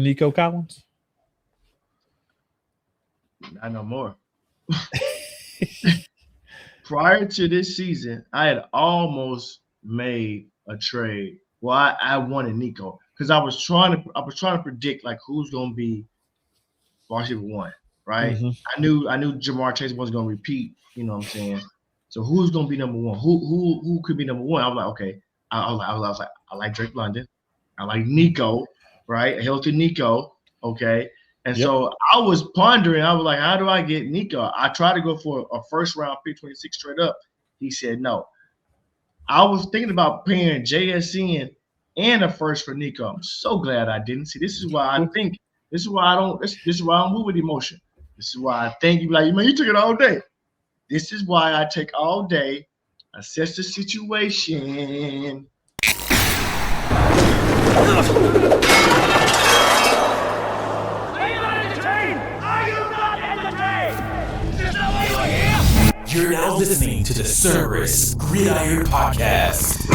Nico Collins? Not no more. Prior to this season, I had almost made a trade. Well, I wanted Nico because I was trying to predict like who's gonna be wide receiver one, right? Mm-hmm. I knew Jamar Chase wasn't gonna repeat. You know what I'm saying? So who's gonna be number one? Who could be number one? I was like, okay. I was like, I like Drake London. I like Nico, right? A healthy Nico, okay. And so I was pondering. I was like, how do I get Nico? I tried to go for a first round pick 26 straight up. He said no. I was thinking about paying JSN and a first for Nico. I'm so glad I didn't. See, this is why I think. This is why I don't. This is why I don't move with emotion. This is why I think you be like, man, you took it all day. This is why I take all day, assess the situation. You're now listening to the Cerberus Gridiron Podcast.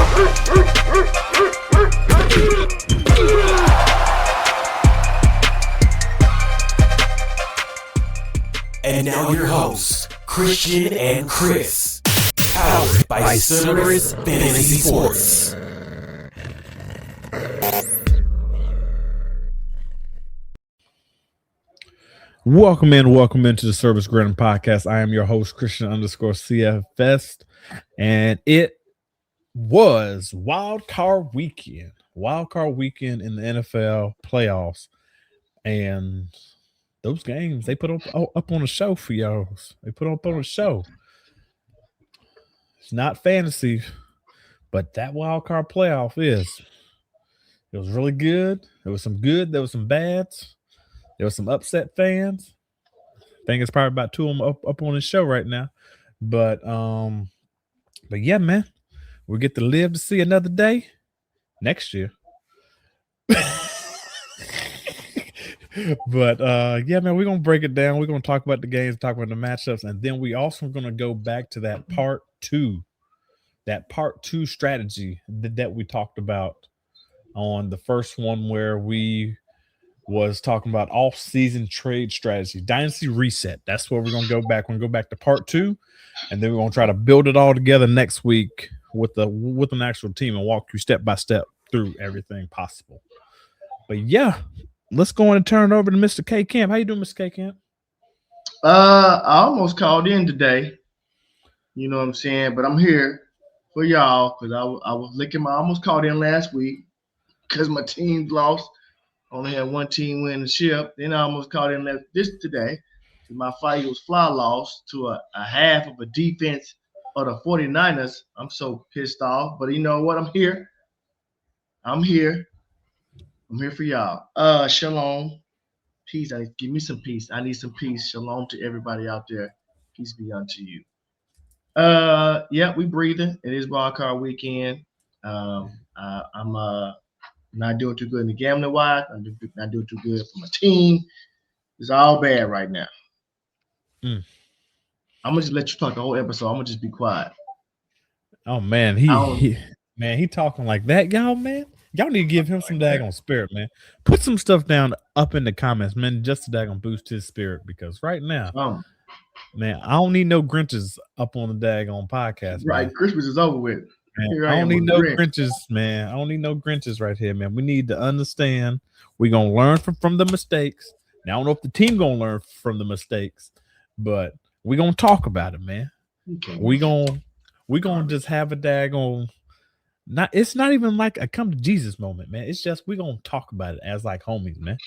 And now your hosts, Christian and Chris. Powered by Cerberus Fantasy Sports. Welcome into the Cerberus Gridiron Podcast. I am your host, Christian_CFS, and it was Wildcard weekend. Wildcard weekend in the NFL playoffs, and those games, they put up on a show for y'all. They put up on a show. It's not fantasy, but that Wildcard playoff is. It was really good. There was some good. There was some bads. There was some upset fans. I think it's probably about two of them up on the show right now. But yeah, man, we get to live to see another day next year. But yeah, man, we're gonna break it down. We're gonna talk about the games, talk about the matchups, and then we also gonna go back to that part two strategy that we talked about on the first one, where we was talking about off-season trade strategy, Dynasty Reset. That's where we're going to go back. We're going to go back to part two, and then we're going to try to build it all together next week with an actual team and walk you step by step through everything possible. But yeah, let's go on and turn it over to Mr. K Camp. How you doing, Mr. K Camp? I almost called in today. You know what I'm saying? But I'm here for y'all because I almost called in last week because my team lost. Only had one team win the ship. Then I almost caught in this today. My fight was fly lost to a half of a defense of the 49ers. I'm so pissed off. But you know what? I'm here. I'm here for y'all. Shalom. Peace. Give me some peace. I need some peace. Shalom to everybody out there. Peace be unto you. Yeah, we breathing. It is Wildcard weekend. I'm not doing too good in the gambling wise. I'm not doing too good for my team. It's all bad right now. I'm gonna just let you talk the whole episode. I'm gonna just be quiet. Oh man, he talking like that, y'all. Man, y'all need to give him some daggone spirit, man. Put some stuff down up in the comments, man, just to daggone boost his spirit, because right now, man, I don't need no Grinches up on the daggone podcast. Right, man. Christmas is over with. Man, I don't need no Grinches, man. I don't need no Grinches right here, man. We need to understand we're going to learn from the mistakes. Now, I don't know if the team going to learn from the mistakes, but we're going to talk about it, man. Okay. We're going to just have a daggone, it's not even like a come to Jesus moment, man. It's just we're going to talk about it as like homies, man.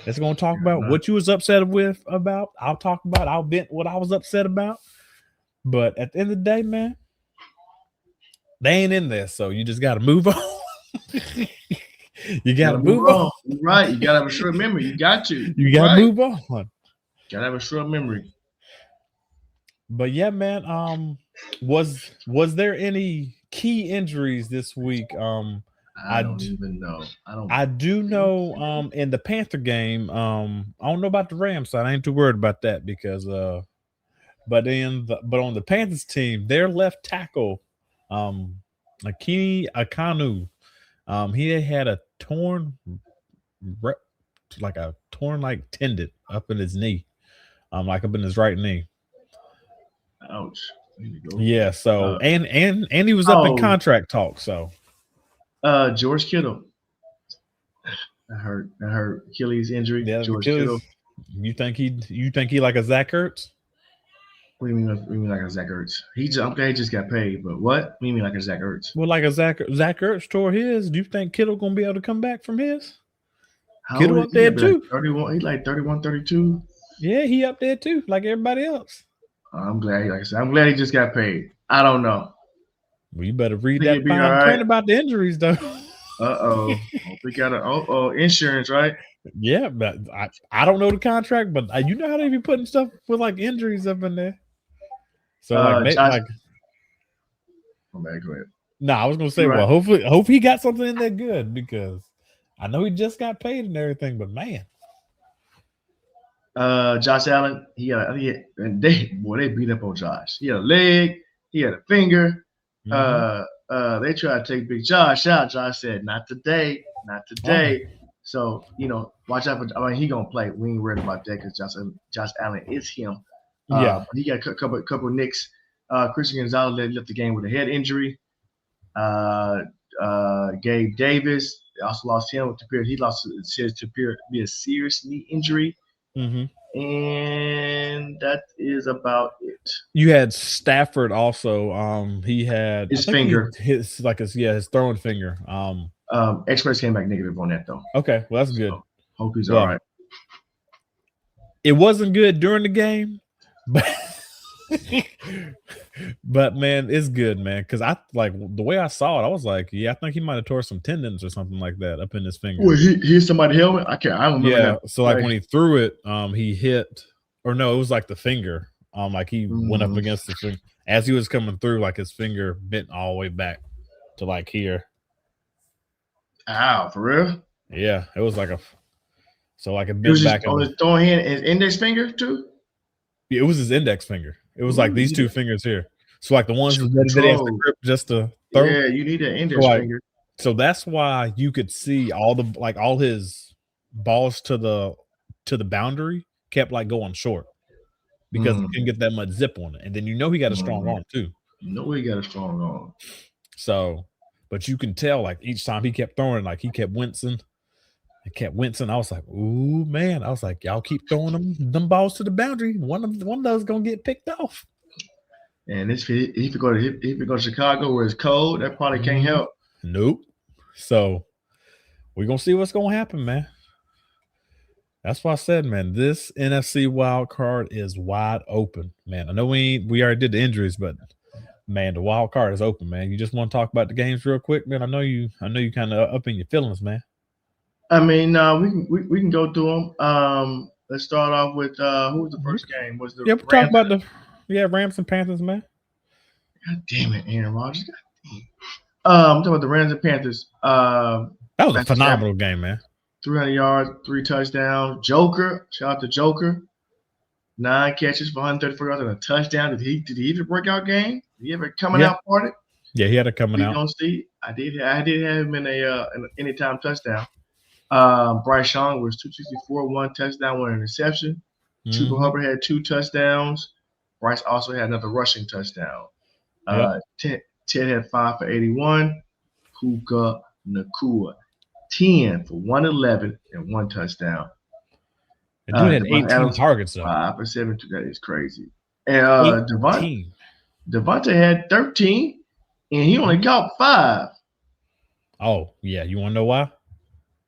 It's going to talk about what you was upset about. I'll vent what I was upset about. But at the end of the day, man, they ain't in there, so you just got to move on. You got to move on. Right. You got to have a short memory. You got to. You got to move on. Got to have a short memory. But yeah, man, was there any key injuries this week? I don't even know. I do know in the Panther game, I don't know about the Rams side. I ain't too worried about that because but on the Panthers team, their left tackle, Akini Akanu, he had a torn torn like tendon up in his knee, like up in his right knee. Ouch. Yeah. So and he was up in contract talk. So George Kittle. That hurt. Achilles injury. Yeah, George Kittle. You think he like a Zach Ertz? What do you mean like a Zach Ertz? I'm glad he just got paid, but what? What do you mean like a Zach Ertz? Well, like a Zach Ertz tore his. Do you think Kittle gonna be able to come back from his? Kittle up there too. 31. He's like 31, 32. Yeah, he up there too, like everybody else. I'm glad. Like I said, I'm glad he just got paid. I don't know. Well, you better read that fine print about the injuries, though. We got insurance, right? Yeah, but I don't know the contract, but you know how they be putting stuff with like injuries up in there. So go ahead. No, I was gonna say, well, hopefully he got something in there good because I know he just got paid and everything, but man. Josh Allen, they beat up on Josh. He had a leg, he had a finger. Mm-hmm. They tried to take Big Josh out. Josh said, "Not today, not today." Oh. So watch out for. He gonna play. We ain't worried about that because Josh Allen is him. But he got a couple of nicks. Christian Gonzalez left the game with a head injury. Gabe Davis also lost him. He lost his to be a serious knee injury. Mm-hmm. And that is about it. You had Stafford also. He had his finger. His throwing finger. Experts came back negative on that though. Okay, well that's good. So, hope he's all right. It wasn't good during the game, but man, it's good, man. Because I like the way I saw it, I was like, I think he might have tore some tendons or something like that up in his finger. Well, he hit somebody's helmet. I don't remember. Yeah, that. So like when he threw it, he hit, or no, it was like the finger. Like he went up against the finger as he was coming through. Like his finger bent all the way back to like here. Ow, for real? Yeah, it was like a bent back. On his throwing hand, his index finger too. Yeah, it was his index finger. It was like these two fingers here. So like the ones that they have to grip just to throw. Yeah, you need an index finger. So that's why you could see all his balls to the boundary kept like going short because he couldn't get that much zip on it. And then he got a strong arm too. He got a strong arm. So, but you can tell like each time he kept throwing, like he kept wincing. I was like, ooh, man. I was like, y'all keep throwing them balls to the boundary. One of those gonna get picked off. And if you go to Chicago where it's cold, that probably can't help. Nope. So we're gonna see what's gonna happen, man. That's why I said, man, this NFC wild card is wide open, man. I know we already did the injuries, but man, the wild card is open, man. You just want to talk about the games real quick, man? I know you kind of up in your feelings, man. I mean, we can go through them. Let's start off with who was the first game? Was the we'll talk about the Rams and Panthers, man. God damn it, Aaron Rodgers. I'm talking about the Rams and Panthers. That was a phenomenal game, man. 300 yards, 3 touchdowns. Joker, shout out to Joker. 9 catches for 134 yards and a touchdown. Did he have a breakout game? Did he ever coming out party? Yeah, he had a coming out. Don't see. I did have him in an anytime touchdown. Bryce Young was 264, 1 touchdown, 1 interception. Chuba Hubbard had 2 touchdowns. Bryce also had another rushing touchdown. Ted had 5 for 81. Puka Nacua 10 for 111 and 1 touchdown. And dude had 18 targets though. 5 for 7. That is crazy. And Devontae had 13, and he only caught 5. Oh yeah, you want to know why?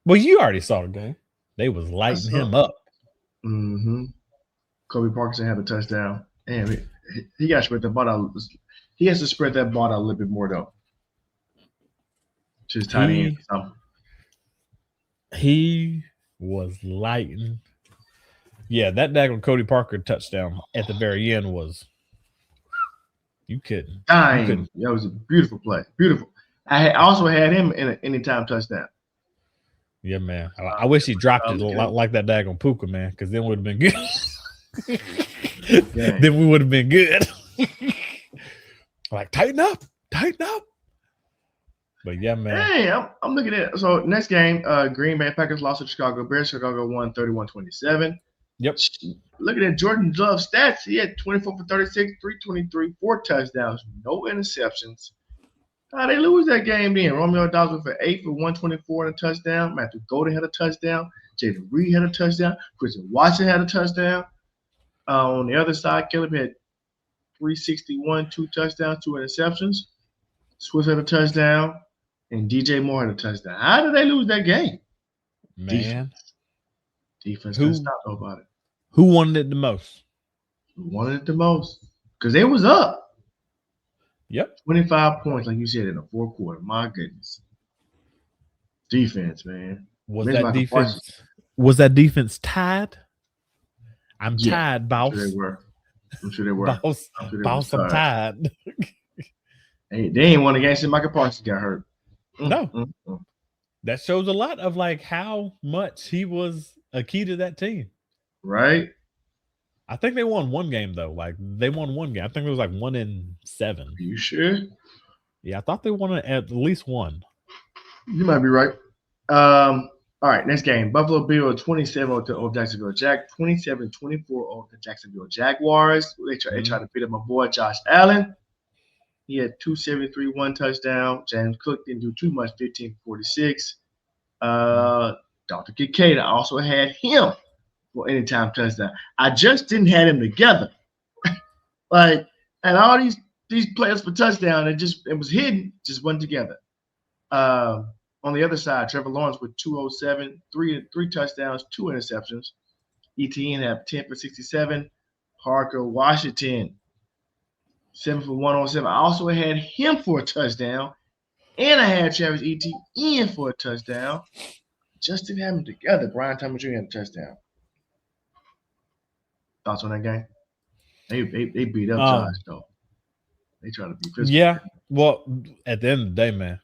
Well, you already saw the game. They was lighting him up. Mm-hmm. Kobe Parkinson had a touchdown. And he got to spread the ball out. He has to spread that ball out a little bit more, though. To his tight end. He was lighting. Yeah, that daggone Cody Parker touchdown at the very end was you couldn't. That was a beautiful play. Beautiful. I also had him in an anytime touchdown. Yeah, man. I wish he dropped it like that daggone Puka, man, because then would have been good. Then we would have been good. Like, tighten up. But But yeah, man. Hey, I'm looking at it. So next game, Green Bay Packers lost to Chicago Bears. Chicago won 31-27. Yep. Looking at Jordan Love's stats, he had 24 for 36, 323, 4 touchdowns, no interceptions. How they lose that game then? Romeo Dobbs went for 8 for 124 and a touchdown. Matthew Golden had a touchdown. Jaden Reed had a touchdown. Christian Watson had a touchdown. On the other side, Caleb had 361, 2 touchdowns, 2 interceptions. Swift had a touchdown. And DJ Moore had a touchdown. How did they lose that game? Man. Defense couldn't stop nobody. Who wanted it the most? Who wanted it the most? Because they was up. Yep. 25 points, like you said, in the fourth quarter. My goodness. Defense, man. Was that defense tied? I'm tied, boss. I'm sure they were. Boss, I'm tied. They ain't won the game since Michael Parsons got hurt. No. That shows a lot of like how much he was a key to that team. Right. I think they won one game though. Like they won one game. I think it was like 1-7. Are you sure? Yeah, I thought they won at least one. You might be right. All right, next game. Buffalo Bills 27 over Jacksonville Jack, 27-24 over the Jacksonville Jaguars. They tried to beat up my boy Josh Allen. He had 273, 1 touchdown. James Cook didn't do too much, 15-46. Dr. Kincaid also had him for anytime touchdown. I just didn't have him together. And all these players for touchdown, it was hidden, just wasn't together. On the other side, Trevor Lawrence with 207, three touchdowns, 2 interceptions. ETN had 10 for 67. Parker Washington, 7 for 107. I also had him for a touchdown, and I had Travis Etienne for a touchdown. Just didn't have them together. Brian Thomas Jr. had a touchdown. Thoughts on that game? They beat up Josh though. They try to be physical. Yeah. Well, at the end of the day, man,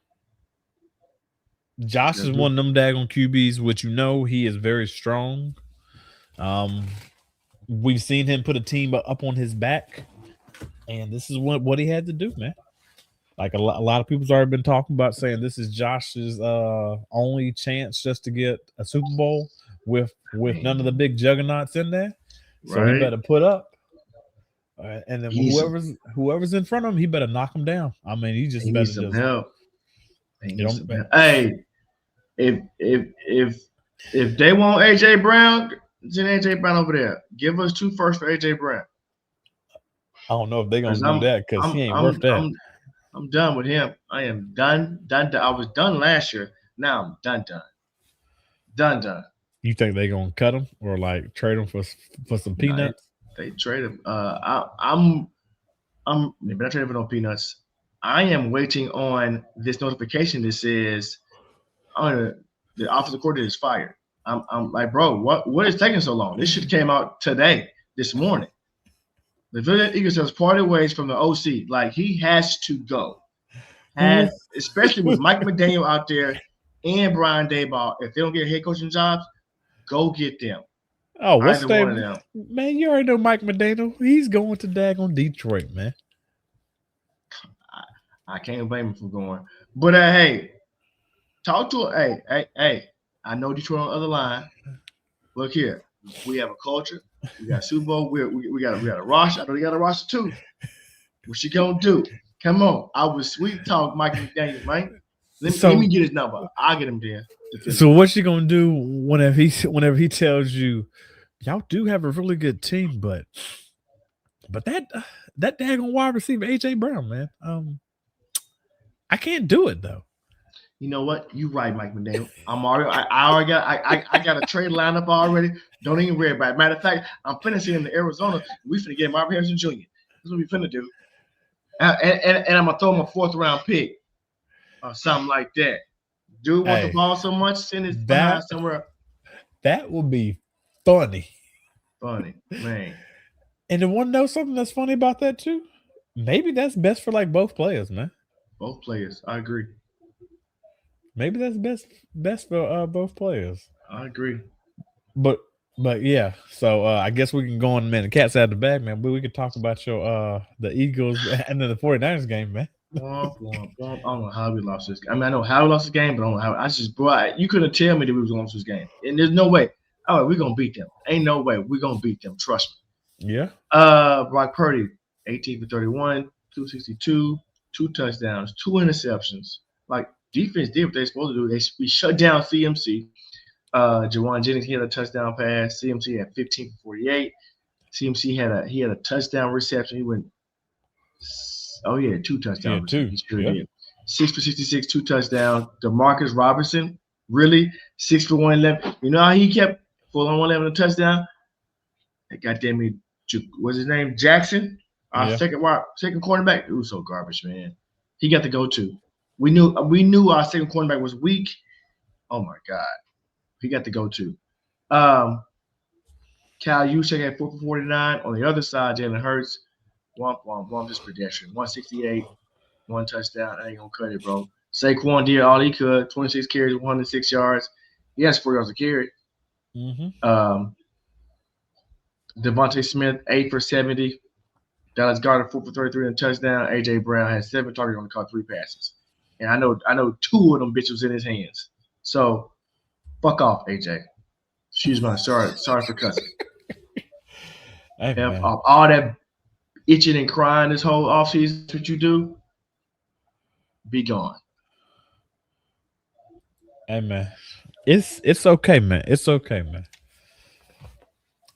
Josh is one of them daggone QBs, which he is very strong. We've seen him put a team up on his back, and this is what he had to do, man. Like a lot of people's already been talking about saying this is Josh's only chance just to get a Super Bowl with none of the big juggernauts in there. So he better put up. And then whoever's in front of him, he better knock him down. I mean, he better needs some help. Hey, if they want AJ Brown, send AJ Brown over there. Give us 2 firsts for AJ Brown. I don't know if they're gonna do that because he ain't worth that. I'm done with him. I am done. I was done last year. Now I'm done. You think they're gonna cut him or like trade him for some peanuts? They trade him. I'm maybe not trading for no peanuts. I am waiting on this notification that says the offensive coordinator is fired. I'm like, bro, what is taking so long? This shit came out this morning. The Philadelphia Eagles has parted ways from the OC. Like, he has to go. Especially with Mike McDaniel out there and Brian Daboll. If they don't get head coaching jobs, go get them. Oh, what's the name? Man, you already know Mike McDaniel. He's going to daggone Detroit, man. I can't blame him for going. But, hey, talk to him. Hey, I know Detroit on the other line. Look here. We have a culture. We got Super Bowl. We got a roster. I know they got a roster too. What you gonna do? Come on. I was sweet talk Mike McDaniel, man. Let me get his number. I'll get him there. So what you gonna do whenever he tells you, y'all do have a really good team, but that daggone wide receiver AJ Brown, man. I can't do it though. You know what? You right, Mike McDaniel. I got a trade lineup already. Don't even worry about it. Matter of fact, I'm finna see him in Arizona. We finna get Marvin Harrison Jr. That's what we finna do. And I'm gonna throw him a 4th round pick or something like that. Dude wants the ball so much, send his behind somewhere. That would be funny. Funny, man. And then want to know something that's funny about that too? Maybe that's best for like both players, man. Both players, I agree. Maybe that's best for both players. I agree. But yeah, so I guess we can go on, man. The cat's out of the bag, man. But we could talk about your the Eagles and then the 49ers game, man. I don't know how we lost this game. I mean, I know how we lost this game, but I don't know how. I just, bro, you couldn't tell me that we was going to lose this game. And there's no way. All right, we're going to beat them. Ain't no way. We're going to beat them. Trust me. Yeah. Brock Purdy, 18 for 31, 262, 2 touchdowns, 2 interceptions. Like, defense did what they're supposed to do. We shut down CMC. Jawan Jennings, he had a touchdown pass. CMC had 15 for 48. CMC had a touchdown reception. He went, 2 touchdowns. Yeah, 2. He sure did. 6 for 66, 2 touchdowns. DeMarcus Robertson, really 6 for 111. You know how he kept full on 111 a touchdown? That goddamn me, what's his name? Jackson, our second cornerback. It was so garbage, man. He got the go-to. We knew our second cornerback was weak. Oh my God, he got the go-to. Cal Juszczyk had 4 for 49. On the other side, Jalen Hurts, just pedestrian. 168, 1 touchdown. I ain't gonna cut it, bro. Saquon did all he could. 26 carries, 106 yards. He has 4 yards a carry. Mm-hmm. Devontae Smith, 8 for 70. Dallas Goedert, 4 for 33 and a touchdown. A.J. Brown had 7 targets, only caught 3 passes. And I know 2 of them bitches in his hands. So, fuck off, A.J. Excuse my sorry for cussing. Hey, all that itching and crying this whole offseason, what you do, be gone. Hey, man. It's okay, man. It's okay, man.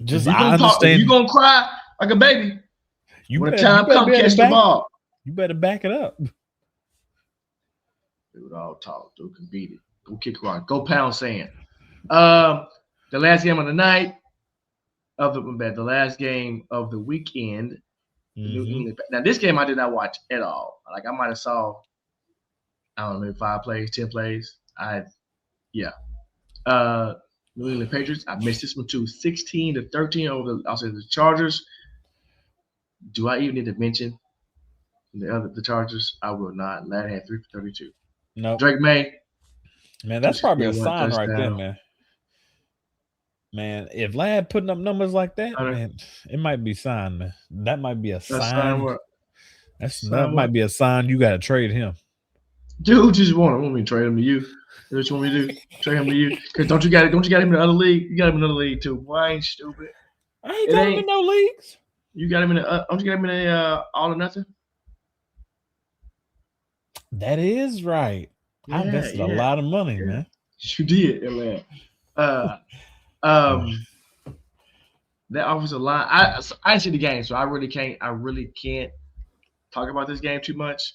Just I understand. You're going to cry like a baby. When the time comes, catch the ball. You better back it up. Dude, all talk. Dude can beat it. Go kick rock. Go pound sand. The last game of the night the last game of the weekend. Mm-hmm. Now, this game I did not watch at all. Like, I might have saw, I don't know, maybe 5 plays, 10 plays. New England Patriots. I missed this one too. 16-13 over the Chargers. Do I even need to mention the Chargers? I will not. Ladd had 3 for 32. No. Drake May. Man, that's probably a sign right there, man. Man, if Ladd putting up numbers like that, man, it might be a sign, man. That might be a sign. That might be a sign you got to trade him. Dude, just want me to trade him to you. What you want me to do? Trade him to you? Because don't you got him in the other league? You got him in another league too. Boy, I ain't stupid. I ain't got him in no leagues. You got him in don't you got him in a all or nothing? That is right. I invested a lot of money, man. You did, man. That offensive line. I didn't see the game, so I really can't talk about this game too much.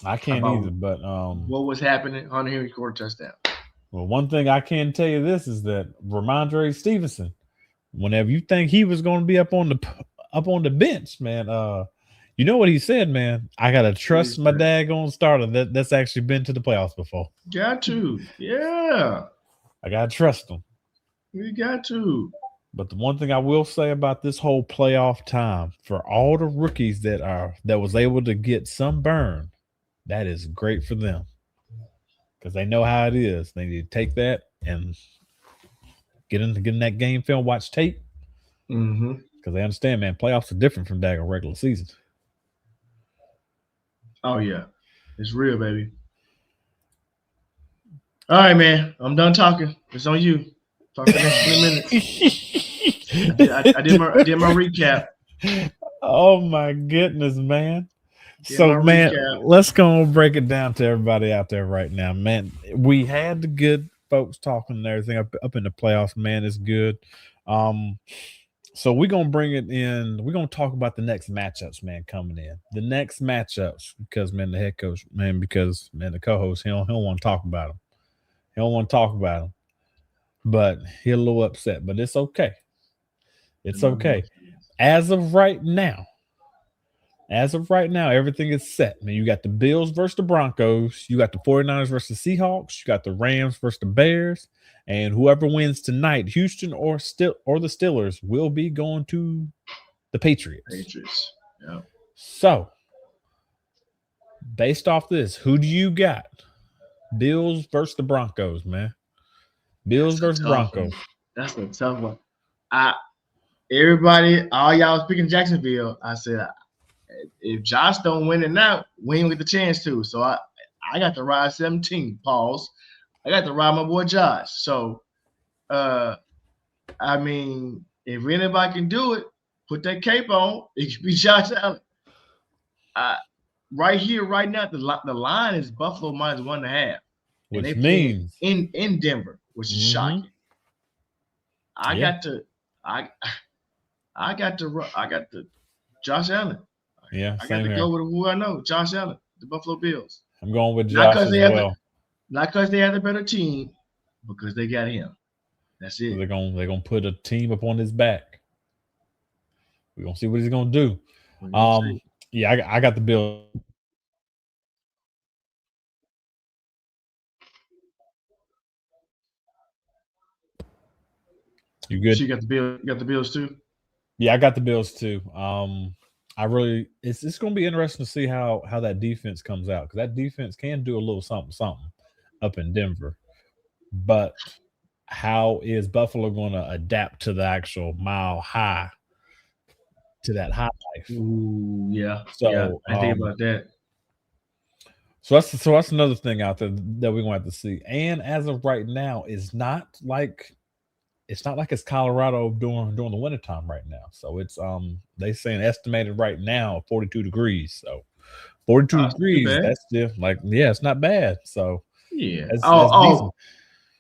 I can't either, but what was happening? Hunter Henry scored a touchdown. Well, one thing I can tell you this is that Ramondre Stevenson, whenever you think he was going to be up on the bench, man, you know what he said, man? I gotta trust my daggone starter that's actually been to the playoffs before. Got to, yeah. I gotta trust him. You got to. But the one thing I will say about this whole playoff time, for all the rookies that was able to get some burn, that is great for them. Because they know how it is. They need to take that and get in that game film, watch tape. Mm-hmm. Because they understand, man, playoffs are different from daggone regular season. Oh, yeah. It's real, baby. All right, man. I'm done talking. It's on you. Talk for the next 20 minutes. I did my recap. Oh, my goodness, man. So, man, let's go and break it down to everybody out there right now, man. We had the good folks talking and everything up in the playoffs, man. It's good. So we're going to bring it in. We're going to talk about the next matchups, man, coming in. The next matchups, because, man, the head coach, man, the co-host, he don't want to talk about them. He don't want to talk about them. But he's a little upset. But it's okay. It's okay. As of right now, everything is set. Man, you got the Bills versus the Broncos. You got the 49ers versus the Seahawks. You got the Rams versus the Bears. And whoever wins tonight, Houston or the Steelers, will be going to the Patriots. Yeah. So, based off this, who do you got? Bills versus the Broncos, man. Bills versus Broncos. That's a tough one. Everybody, all y'all was picking Jacksonville. I said, if Josh don't win it now, we ain't get the chance to. So I got to ride 17. Pause. I got to ride my boy Josh. So, I mean, if anybody can do it, put that cape on. It could be Josh Allen. Right here, right now, the line is Buffalo -1.5, which means in Denver, which is shocking. I got to Josh Allen. Yeah, I got to go with who I know, Josh Allen, the Buffalo Bills. I'm going with Josh as well. Not because they have the better team, because they got him. That's it. So they're gonna put a team up on his back. We're gonna see what he's gonna do. Yeah, I got the Bills. You good? So you got the Bills too? Yeah, I got the Bills too. It's going to be interesting to see how that defense comes out, because that defense can do a little something up in Denver. But how is Buffalo going to adapt to the actual mile high, to that high life? Ooh, yeah. So yeah, I think about that. So that's another thing out there that we're going to have to see. And as of right now, it's not like it's Colorado during the wintertime right now. So it's they saying estimated right now 42 degrees. So 42 degrees, that's still it's not bad. So yeah. That's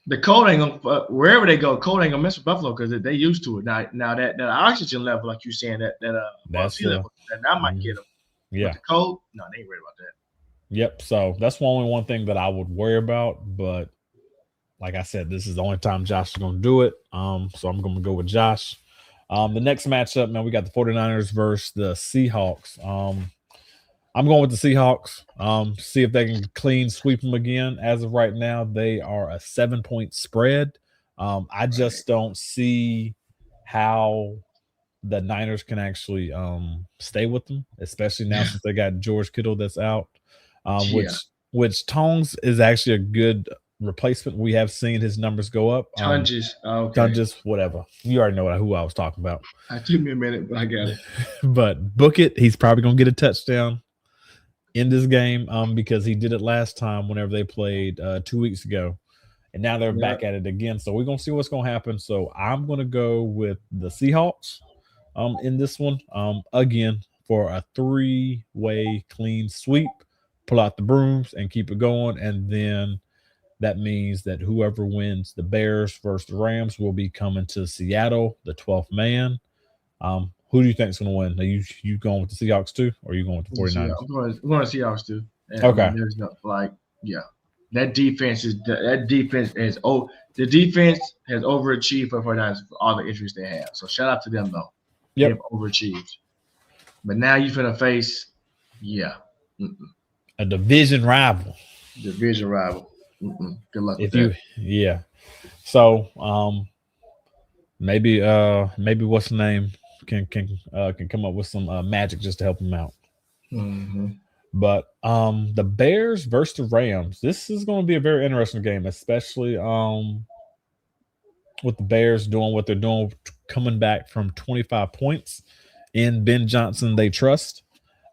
the cold ain't gonna wherever they go, cold ain't gonna mess with Buffalo because they used to it. Now that oxygen level, like you're saying, that sea level, that might get them. Yeah. But the cold, no, they ain't worried about that. Yep. So that's the only one thing that I would worry about, but like I said, this is the only time Josh is going to do it. So I'm going to go with Josh. The next matchup, man, we got the 49ers versus the Seahawks. I'm going with the Seahawks. See if they can clean sweep them again. As of right now, they are a 7-point spread. I just don't see how the Niners can actually stay with them, especially now since they got George Kittle that's out. Which Tongs is actually a good replacement. We have seen his numbers go up. Tunges, whatever. You already know who I was talking about. It took me a minute, but I got it. But book it. He's probably going to get a touchdown in this game because he did it last time whenever they played 2 weeks ago. And now they're back at it again. So we're going to see what's going to happen. So I'm going to go with the Seahawks in this one. Again, for a 3-way clean sweep. Pull out the brooms and keep it going. And then that means that whoever wins the Bears versus the Rams will be coming to Seattle, the 12th man. Who do you think is going to win? Are you going with the Seahawks too, or are you going with the 49ers? I'm going to Seahawks too. And okay. I mean, there's no, that defense has overachieved for 49ers for all the injuries they have. So shout out to them though. Yep. They have overachieved. But now you're going to face, a division rival. Good luck with that. Yeah. So maybe what's the name can come up with some magic just to help him out. Mm-hmm. But the Bears versus the Rams. This is going to be a very interesting game, especially with the Bears doing what they're doing, coming back from 25 points in Ben Johnson they trust.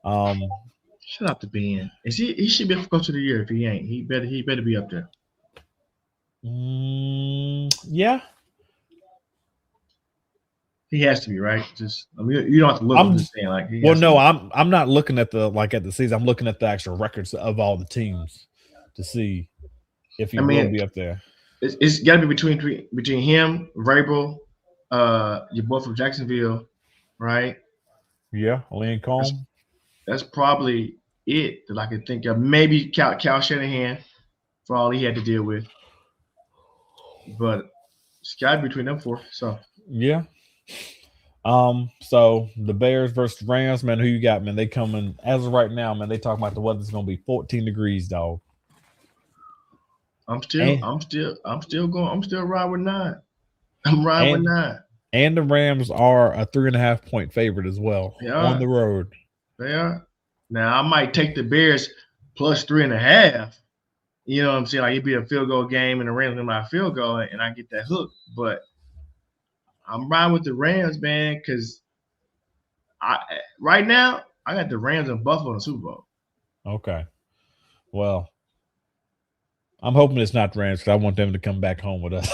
Shout out to Ben. He should be a coach of the year if he ain't. He better be up there. Yeah. He has to be, right? You don't have to look. I'm just saying, I'm not looking at the season. I'm looking at the actual records of all the teams to see if he will be up there. It's got to be between him, Vrabel, your boy from Jacksonville, right? Yeah, Lynn Cohn. That's probably it that I can think of. Maybe Cal Shanahan for all he had to deal with. But it's got to be between them four. So yeah. So the Bears versus the Rams, man, who you got, man? They coming as of right now, man. They talking about the weather's gonna be 14 degrees, dog. I'm still riding with 9. I'm riding with 9. And the Rams are a 3.5-point favorite as well on the road. They are. Now I might take the Bears plus 3.5. You know what I'm saying? Like it'd be a field goal game and the Rams win my field goal and I get that hook. But I'm riding with the Rams, man, because right now I got the Rams and Buffalo in the Super Bowl. Okay. Well, I'm hoping it's not the Rams because I want them to come back home with us.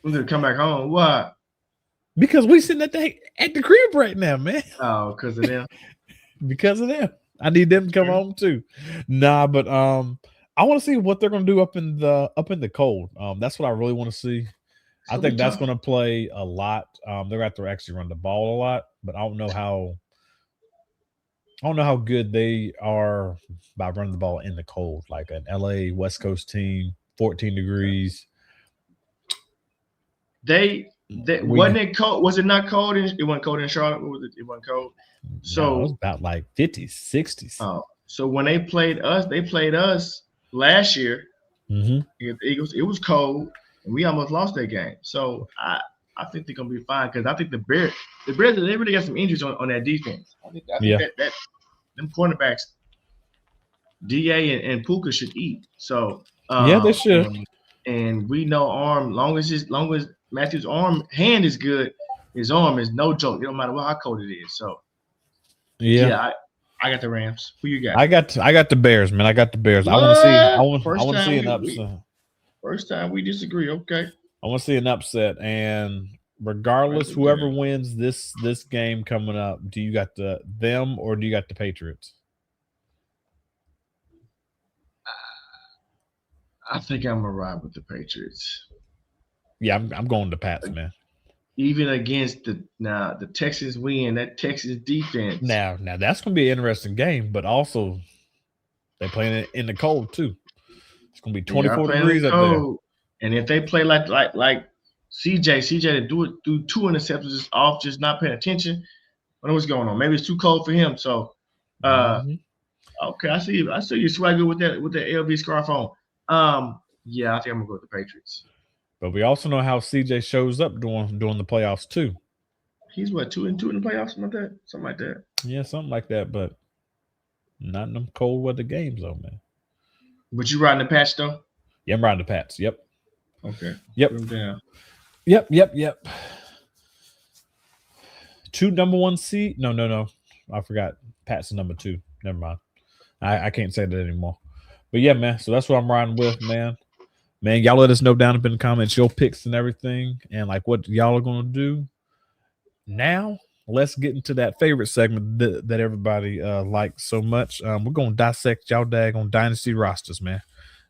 We're gonna come back home. Why? Because we sitting at the crib right now, man. Oh, because of them. Because of them. I need them to come home too. Nah, but I want to see what they're gonna do up in the cold. That's what I really want to see. I think that's gonna play a lot. They're gonna have to actually run the ball a lot, but I don't know how good they are by running the ball in the cold, like an LA West Coast team, 14 degrees. Wasn't it cold? Was it not cold? It wasn't cold in Charlotte. What was it? It wasn't cold. So it was about like 50s, 60s. Oh, so when they played us last year. Mm-hmm. The Eagles. It was cold, and we almost lost that game. So I think they're gonna be fine because I think the Bears they really got some injuries on that defense. I think that them cornerbacks, DA and Puka should eat. So they should. And we know long as Matthew's hand is good, his arm is no joke. It don't matter how cold it is. So I got the Rams. Who you got? I got the Bears, man. I got the Bears. What? I want to see an upset. First time we disagree. Okay. I want to see an upset, and regardless, whoever wins this game coming up, do you got them or do you got the Patriots? I think I'm gonna ride with the Patriots. Yeah, I'm going to Pats, man. Even against the Texans win, that Texas defense. Now that's gonna be an interesting game, but also they playing it in the cold too. It's gonna be 24 degrees up there. And if they play like CJ to do two interceptions off, just not paying attention, I don't know what's going on. Maybe it's too cold for him. So, okay, I see you swagger with that LV scarf on. Yeah, I think I'm gonna go with the Patriots. But we also know how CJ shows up during the playoffs too. He's 2-2 in the playoffs, something like that. Yeah, something like that, but not in them cold weather games though, man. But you riding the Pats though? Yeah, I'm riding the Pats. Yep. Okay. Yep. Put them down. Yep. 2 number 1 seed. No. I forgot. Pats is number 2. Never mind. I can't say that anymore. But yeah, man. So that's what I'm riding with, man. Man, y'all let us know down in the comments your picks and everything, and like what y'all are gonna do. Now, let's get into that favorite segment that everybody likes so much. We're gonna dissect y'all daggone dynasty rosters, man.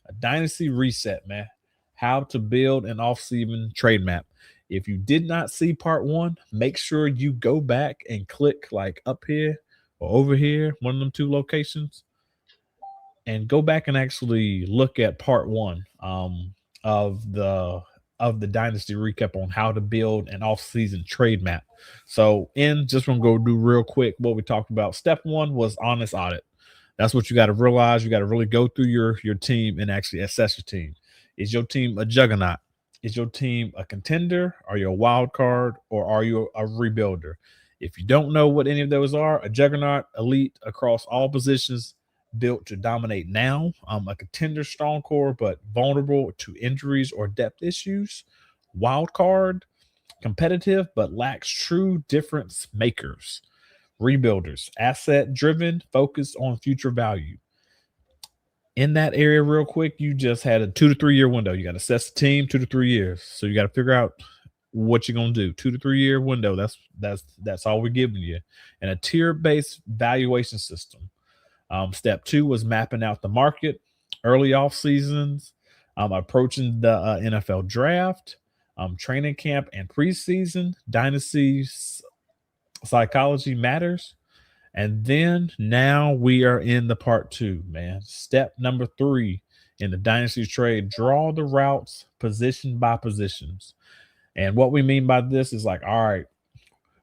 A dynasty reset, man. How to build an off-season trade map. If you did not see part 1, make sure you go back and click like up here or over here, one of them 2 locations, and go back and actually look at part 1 of the dynasty recap on how to build an off-season trade map. So just want to go do real quick what we talked about. Step 1 was honest audit. That's what you got to realize. You got to really go through your team and actually assess your team. Is your team a juggernaut? Is your team a contender? Are you a wild card, or are you a rebuilder? If you don't know what any of those are, a juggernaut, elite across all positions, built to dominate now, a contender, strong core, but vulnerable to injuries or depth issues. Wild card, competitive, but lacks true difference makers. Rebuilders, asset driven, focused on future value. In that area, real quick, you just had a 2 to 3 year window. You got to assess the team 2 to 3 years. So you got to figure out what you're gonna do. 2 to 3 year window. That's all we're giving you. And a tier-based valuation system. Step 2 was mapping out the market, early off seasons, approaching the NFL draft, training camp and preseason, dynasty psychology matters. And then now we are in the part 2, man. Step number 3 in the dynasty trade, draw the routes position by positions. And what we mean by this is like, all right,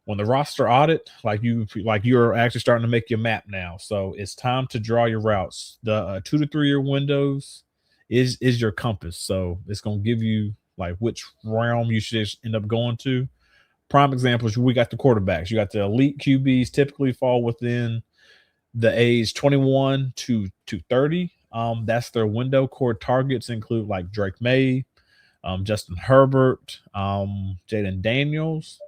when the roster audit, you're actually starting to make your map now. So it's time to draw your routes. The 2 to 3 year windows is your compass. So it's going to give you like which realm you should end up going to. Prime examples, we got the quarterbacks. You got the elite QBs typically fall within the age 21 to 30. That's their window. Core targets include like Drake May, Justin Herbert, Jaden Daniels.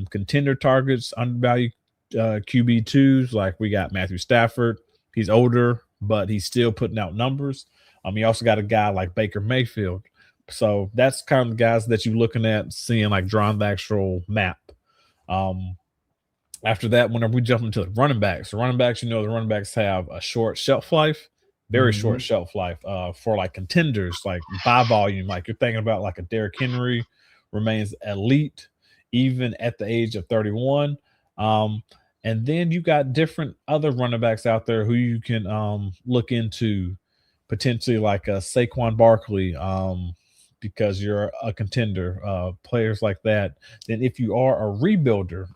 Contender targets, undervalued QB2s. Like we got Matthew Stafford. He's older, but he's still putting out numbers. You also got a guy like Baker Mayfield. So that's kind of the guys that you're looking at, seeing like drawing the actual map. After that, whenever we jump into the running backs, the running backs have a short shelf life, very short shelf life for like contenders, like by volume. Like you're thinking about like a Derrick Henry remains elite even at the age of 31. And then you got different other running backs out there who you can look into, potentially like a Saquon Barkley, because you're a contender, players like that. Then if you are a rebuilder,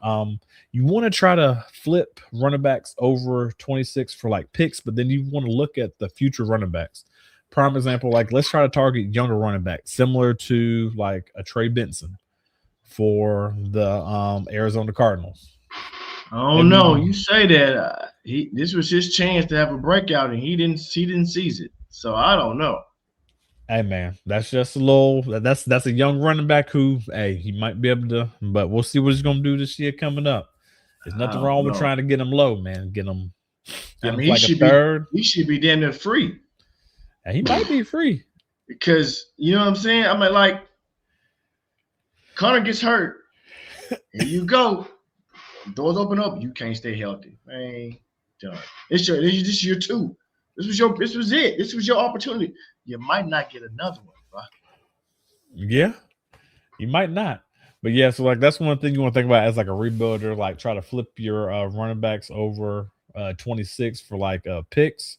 you want to try to flip running backs over 26 for like picks, but then you want to look at the future running backs. Prime example, like let's try to target younger running backs, similar to like a Trey Benson for the Arizona Cardinals. Oh no, you say that this was his chance to have a breakout, and he didn't seize it. So I don't know. Hey man, that's just a little. That's a young running back who, hey, he might be able to, but we'll see what he's gonna do this year coming up. There's nothing wrong with trying to get him low, man. Get him like a third. He should be damn near free. And he might be free because you know what I'm saying. I'm like Connor gets hurt, here you go. Doors open up, you can't stay healthy. Man, done. This is year 2. This was it. This was your opportunity. You might not get another one, bro. Yeah, you might not. But yeah, so like that's one thing you want to think about as like a rebuilder, like try to flip your running backs over 26 for like picks.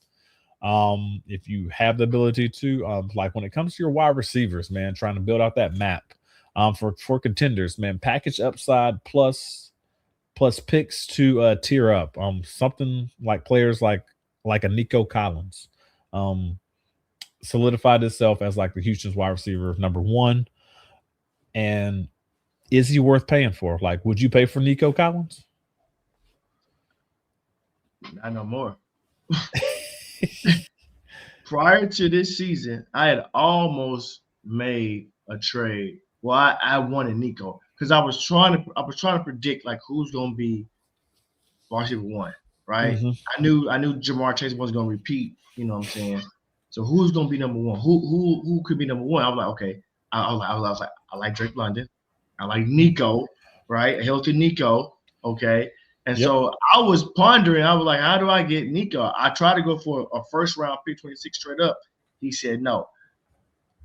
If you have the ability to, like when it comes to your wide receivers, man, trying to build out that map for contenders, man, package upside plus picks to tier up. Something like players like a Nico Collins solidified itself as like the Houston's wide receiver number 1. And is he worth paying for? Like, would you pay for Nico Collins? Not no more. Prior to this season, I had almost made a trade. Well, I wanted Nico because I was trying to predict like who's gonna be wide receiver 1, right? I knew Jamar Chase wasn't gonna repeat. You know what I'm saying? So who's gonna be number 1? Who could be number 1? I was like, okay. I was like, I like Drake London. I like Nico, right? A healthy Nico, okay. And so I was pondering. I was like, how do I get Nico? I tried to go for a first round pick 26 straight up. He said no.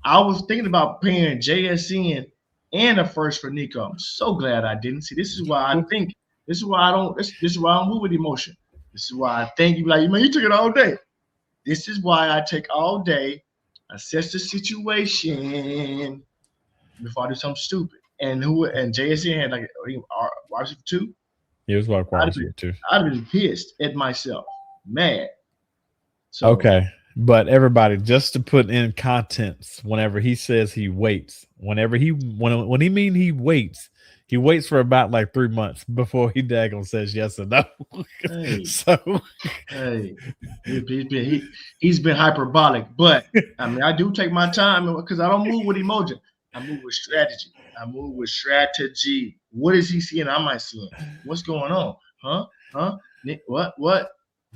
I was thinking about paying JSN and a first for Nico. I'm so glad I didn't. See, this is why I think. This is why I don't. This is why I don't move with emotion. This is why I think you like, man, you took it all day. This is why I take all day, assess the situation before I do something stupid. And JSN had like wide receiver 2. He was like wide receiver 2. I'd have been pissed at myself, mad. So, okay. But everybody, just to put in contents, whenever he says he waits, when he mean he waits for about like 3 months before he daggone says yes or no. Hey, so hey, he's been hyperbolic, but I mean I do take my time because I don't move with emotion. I move with strategy. What is he seeing? I'm not seeing. What's going on? Huh? What?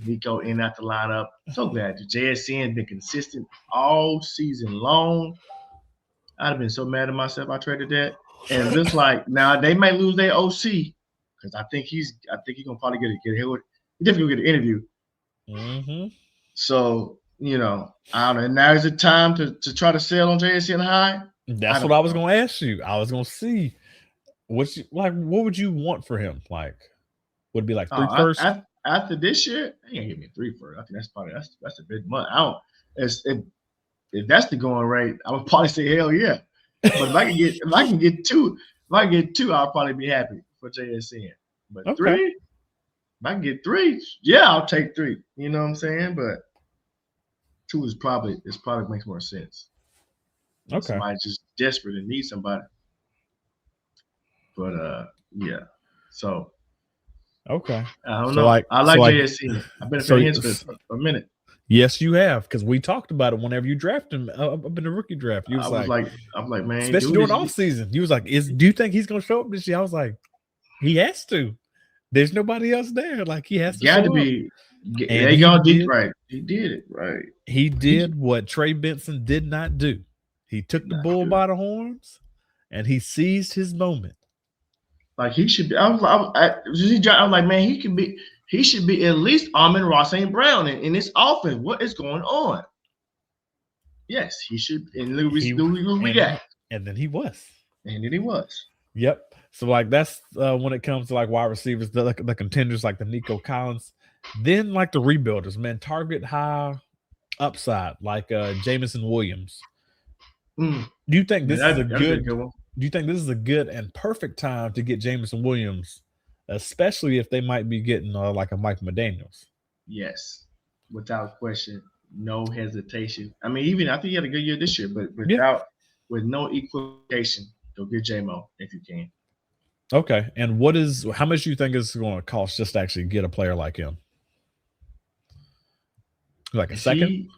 Nico in at the lineup. So glad the JSN been consistent all season long. I'd have been so mad at myself I traded that. And just like now they might lose their OC because I think he's gonna probably get a hit. He definitely get an interview. So you know, I don't know. Now is the time to try to sell on JSN high. That's what I was gonna ask you. I was gonna see what would you want for him? Like, would it be like 3 first? After this year, he ain't give me 3 first. I think that's a big month. If that's the going rate, I would probably say hell yeah. But if I can get two, I'll probably be happy for JSN. But 3, if I can get 3, yeah, I'll take 3. You know what I'm saying? But 2 is probably makes more sense. Okay. Somebody's just desperate and needs somebody. But yeah. So okay. I don't know. I like JSN. I've been a fan for a minute. Yes, you have, because we talked about it whenever you drafted him up in the rookie draft. You was I'm like, man, especially during off season. You was like, do you think he's gonna show up this year? I was like, he has to. There's nobody else there. Like he has to got show to up. be. And They go deep, right? He did it right. He did what Trey Benson did not do. He took the bull by the horns, and he seized his moment. Like he should be. I was like, man, he should be at least Amon-Ra St. Brown in this offense. What is going on? Yes, he should. And then he was. And then he was. Yep. So like that's when it comes to like wide receivers, the contenders like the Nico Collins, then like the rebuilders, man, target high upside like Jameson Williams. Do you think this is a good one? Do you think this is a good and perfect time to get Jameson Williams, especially if they might be getting like a Mike McDaniels? Yes, without question, no hesitation. I mean, even I think he had a good year this year, but with no equivocation, go get J-Mo if you can. Okay, and how much do you think it's going to cost just to actually get a player like him? Like a second?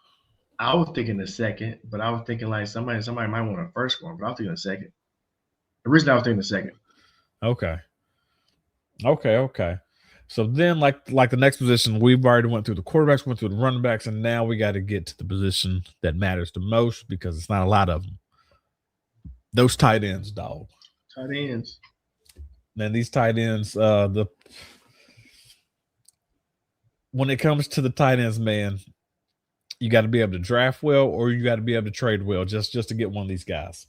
I was thinking a second, but I was thinking like somebody might want a first one, but I was thinking a second. Originally, I was thinking a second. Okay. So then, like the next position, we've already went through the quarterbacks, went through the running backs, and now we got to get to the position that matters the most because it's not a lot of them. Those tight ends, dog. Tight ends. Man, these tight ends, when it comes to the tight ends, man, you got to be able to draft well or you got to be able to trade well just to get one of these guys.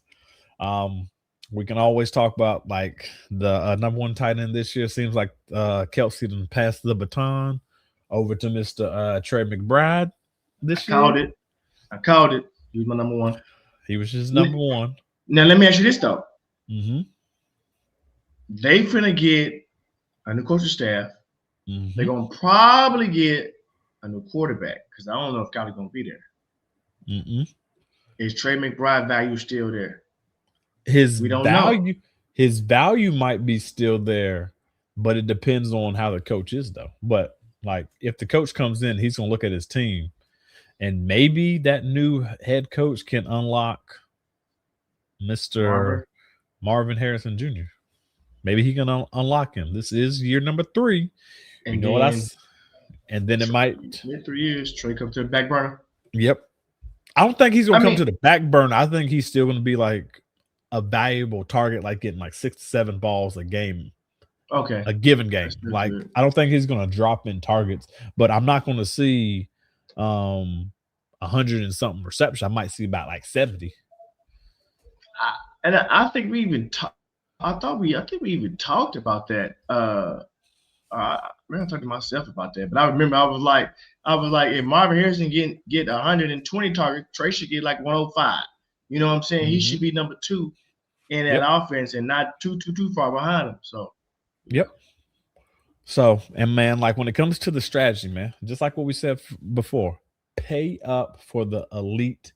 We can always talk about like the number one tight end this year. Seems like Kelsey done passed the baton over to Mr. Trey McBride this year. I called it. He was my number one. He was just number one. Now, let me ask you this, though. Mm-hmm. They finna get a new coaching staff. Mm-hmm. They're going to probably get a new quarterback because I don't know if Kylie's going to be there. Mm-mm. Is Trey McBride value still there? His value might be still there, but it depends on how the coach is, though. But like if the coach comes in, he's going to look at his team, and maybe that new head coach can unlock Mr. Marvin Harrison Jr. Maybe he can unlock him. This is year number 3. And you know what and then it might in 3 years, Trey comes to the back burner. Yep. I don't think he's going to come to the back burner. I think he's still going to be like a valuable target, like getting like 6 to 7 balls a game. Okay. A given game. Like good. I don't think he's going to drop in targets, but I'm not going to see 100 and something reception. I might see about like 70. I think we even I think we even talked about that. I talked to myself about that, but I remember I was like, if Marvin Harrison get 120 targets, Trey should get like 105. You know what I'm saying? Mm-hmm. He should be number 2 in that offense and not too far behind him. So, yep. So, and man, like when it comes to the strategy, man, just like what we said before, pay up for the elite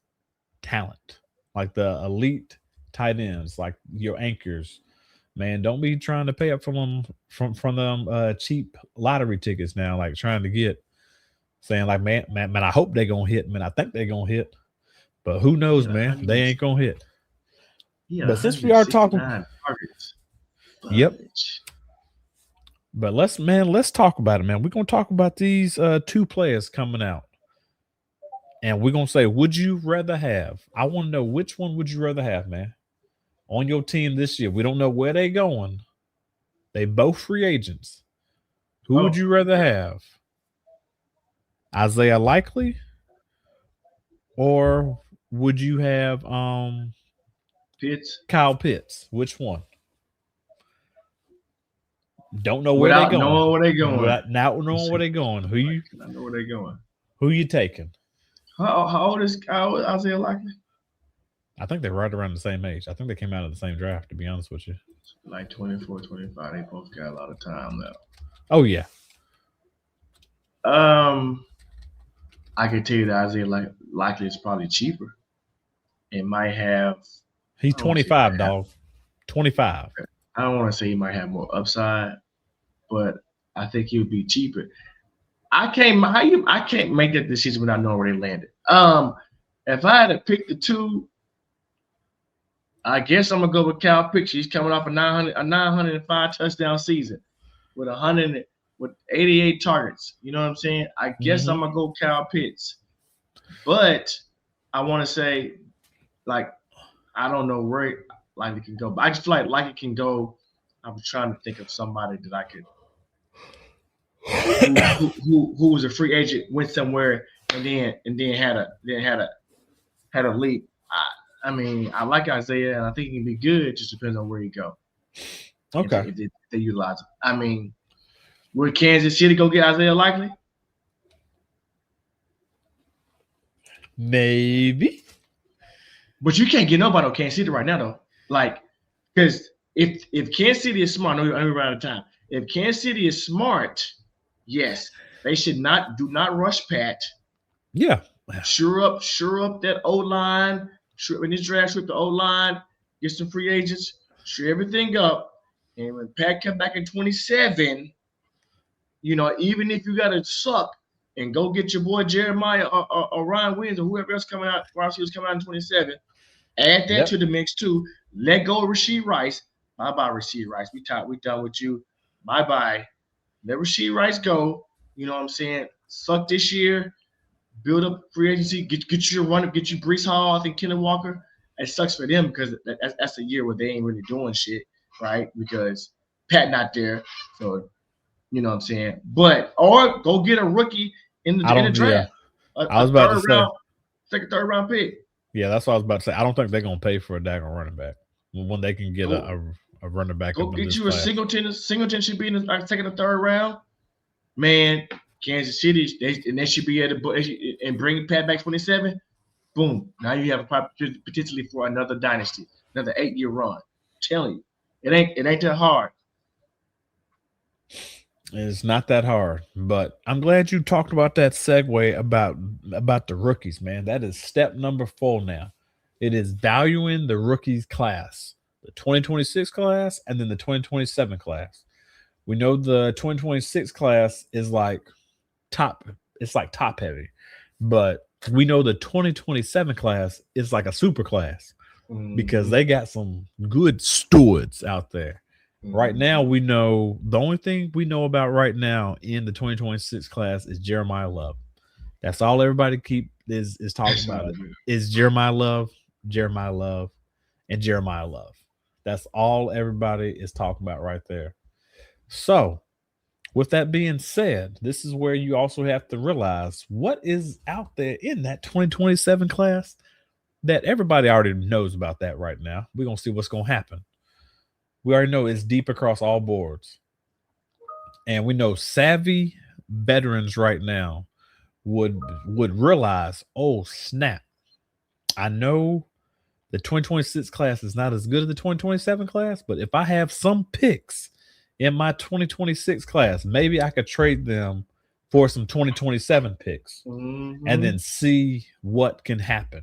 talent, like the elite tight ends, like your anchors. Man, don't be trying to pay up from them cheap lottery tickets now, like trying to get saying like, man, I hope they're gonna hit, man. I think they're gonna hit. But who knows, man? They ain't gonna hit. Yeah, but since we are talking targets. Yep. But let's talk about it, man. We're gonna talk about these 2 players coming out. And we're gonna say, would you rather have? I want to know which one would you rather have, man? On your team this year. We don't know where they're going. They both free agents. Who would you rather have? Isaiah Likely? Or would you have Pitts? Kyle Pitts? Which one? Don't know where they're going. Knowing where they're going. Not knowing where they're going. I know where they're going. Who you taking? How old is Isaiah Likely? I think they're right around the same age. I think they came out of the same draft, to be honest with you. Like 24, 25. They both got a lot of time left. Oh, yeah. I can tell you that Isaiah Likely is probably cheaper. It might have. He's 25, dog. 25. I don't want to say he might have more upside, but I think he would be cheaper. I can't make that decision without knowing where they landed. If I had to pick the 2, I guess I'm gonna go with Kyle Pitts. He's coming off a 905 touchdown season. with 88 targets. You know what I'm saying? I guess I'm gonna go Kyle Pitts, but I want to say, like, I don't know where like it can go, but I just feel like it can go. I'm trying to think of somebody that I could who was a free agent, went somewhere and then had a leap. I mean, I like Isaiah, and I think he can be good. It just depends on where you go. Okay. If they utilize it. I mean, would Kansas City go get Isaiah Likely? Maybe. But you can't get nobody on Kansas City right now, though. Like, because if Kansas City is smart, I know we're out of time. If Kansas City is smart, yes, they should do not rush Pat. Yeah. Sure up that O-line. Sure, in this draft, sure up the O-line. Get some free agents. Sure everything up. And when Pat come back in 27, you know, even if you got to suck and go get your boy Jeremiah or Ryan Williams or whoever else coming out, who's coming out in 27, add that to the mix too. Let go of Rashee Rice. Bye-bye, Rashee Rice. We done with you. Bye-bye. Let Rashee Rice go. You know what I'm saying? Suck this year. Build up free agency. Get you a runner. Get you Breece Hall. I think Kenneth Walker. It sucks for them because that's a year where they ain't really doing shit, right? Because Pat not there. So, you know what I'm saying? Or go get a rookie in the draft. Yeah. I was about to say. Second, third round pick. Yeah, that's what I was about to say. I don't think they're going to pay for a daggone running back when they can get a running back. Go get you a Singleton. Singleton should be in the second or third round. Man, Kansas City, they should be able to and bring Pat back 27. Boom. Now you have a potentially for another dynasty, another 8-year run. I'm telling you, it ain't that hard. It's not that hard, but I'm glad you talked about that segue about the rookies, man. That is step number 4 now. It is valuing the rookies class, the 2026 class, and then the 2027 class. We know the 2026 class is like top heavy, but we know the 2027 class is like a super class because they got some good stewards out there. Right now, we know the only thing we know about right now in the 2026 class is Jeremiah Love. That's all everybody is talking about. Is Jeremiah Love, and Jeremiah Love. That's all everybody is talking about right there. So, with that being said, this is where you also have to realize what is out there in that 2027 class that everybody already knows about that right now. We're going to see what's going to happen. We already know it's deep across all boards. And we know savvy veterans right now would realize, oh, snap. I know the 2026 class is not as good as the 2027 class, but if I have some picks in my 2026 class, maybe I could trade them for some 2027 picks and then see what can happen.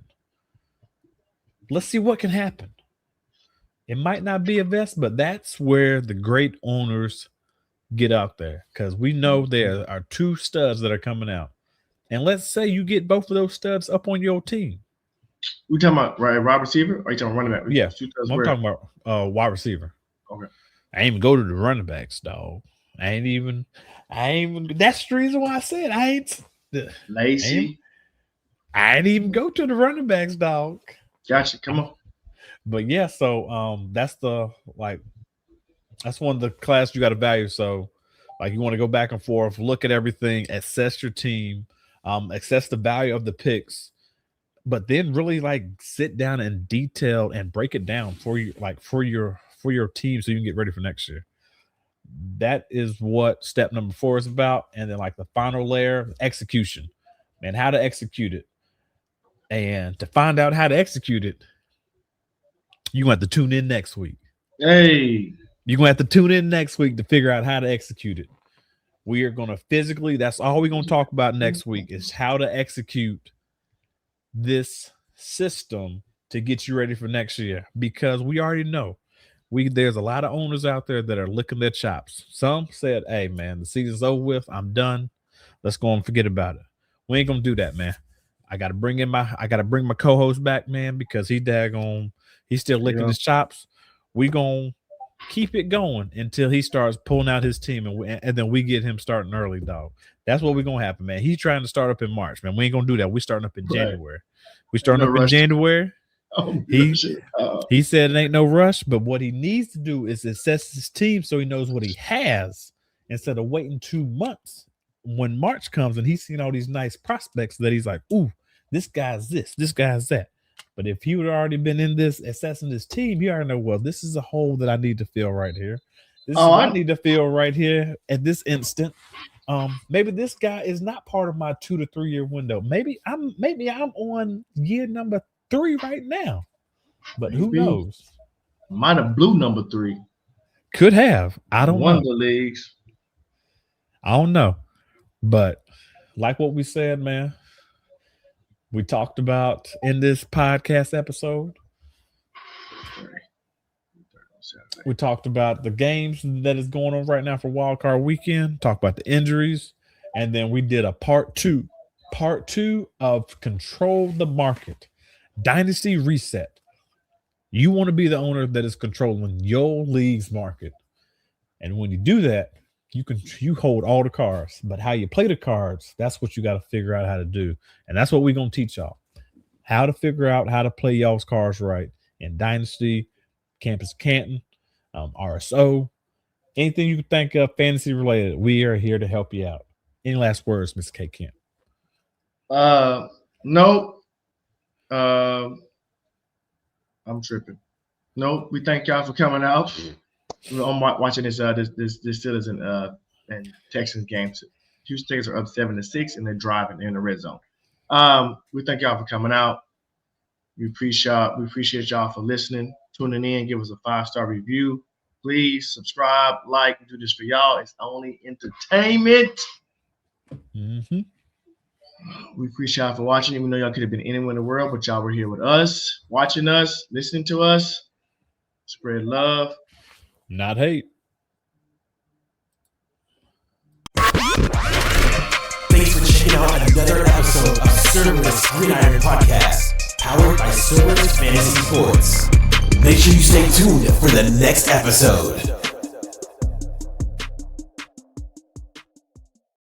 Let's see what can happen. It might not be a vest, but that's where the great owners get out there because we know there are 2 studs that are coming out. And let's say you get both of those studs up on your team. We talking about wide receiver or are you talking running back? Yeah, I'm talking about wide receiver. Okay. I ain't even go to the running backs, dog. I ain't even. That's the reason why I said I ain't lazy. I ain't even go to the running backs, dog. Gotcha. Come on. But yeah, so that's one of the class you got to value. So like you want to go back and forth, look at everything, assess your team, assess the value of the picks, but then really like sit down and detail and break it down for you, like for your team, so you can get ready for next year. That is what step number 4 is about. And then like the final layer, execution, and how to execute it. And to find out how to execute it, you're going to have to tune in next week. Hey. You're going to have to tune in next week to figure out how to execute it. We are going to physically, that's all we're going to talk about next week is how to execute this system to get you ready for next year. Because we already know there's a lot of owners out there that are licking their chops. Some said, hey, man, the season's over with. I'm done. Let's go and forget about it. We ain't going to do that, man. I got to bring my co-host back, man, because he's still licking his chops. We gonna keep it going until he starts pulling out his team, and then we get him starting early, dog. That's what we're gonna happen, man. He's trying to start up in March, man. We ain't gonna do that. We're starting up in January. We starting up in January. He said it ain't no rush, but what he needs to do is assess his team so he knows what he has instead of waiting 2 months when March comes and he's seen all these nice prospects that he's like, ooh, this guy's this guy's that. But if he would have already been in this assessing his team, he already know, well, this is a hole that I need to fill right here. This is what I need to fill right here at this instant. Maybe this guy is not part of my 2 to 3 year window. Maybe I'm on year number 3 right now. But who knows? Might have blew number 3. Could have. I don't know. Wonder leagues. I don't know. But like what we said, man, we talked about in this podcast episode. We talked about the games that is going on right now for Wildcard weekend. Talked about the injuries. And then we did a part two of Control the Market. Dynasty Reset. You want to be the owner that is controlling your league's market. And when you do that, you hold all the cards. But how you play the cards, that's what you got to figure out how to do. And that's what we're going to teach y'all. How to figure out how to play y'all's cards right in Dynasty, Campus Canton, RSO, anything you can think of fantasy related. We are here to help you out. Any last words, Mr. K. Kent? Nope. I'm tripping. Nope. We thank y'all for coming out. I'm watching this Steelers and Texans games. Houston Texans are up 7-6, and they're driving in the red zone. We thank y'all for coming out. We appreciate y'all for listening, tuning in. Give us a 5-star review. Please subscribe, like, and do this for y'all. It's only entertainment. Mm-hmm. We appreciate y'all for watching. Even though y'all could have been anywhere in the world, but y'all were here with us, watching us, listening to us. Spread love, not hate. Thanks for checking out another episode of Cerberus Gridiron Podcast, powered by Cerberus Fantasy Sports. Make sure you stay tuned for the next episode.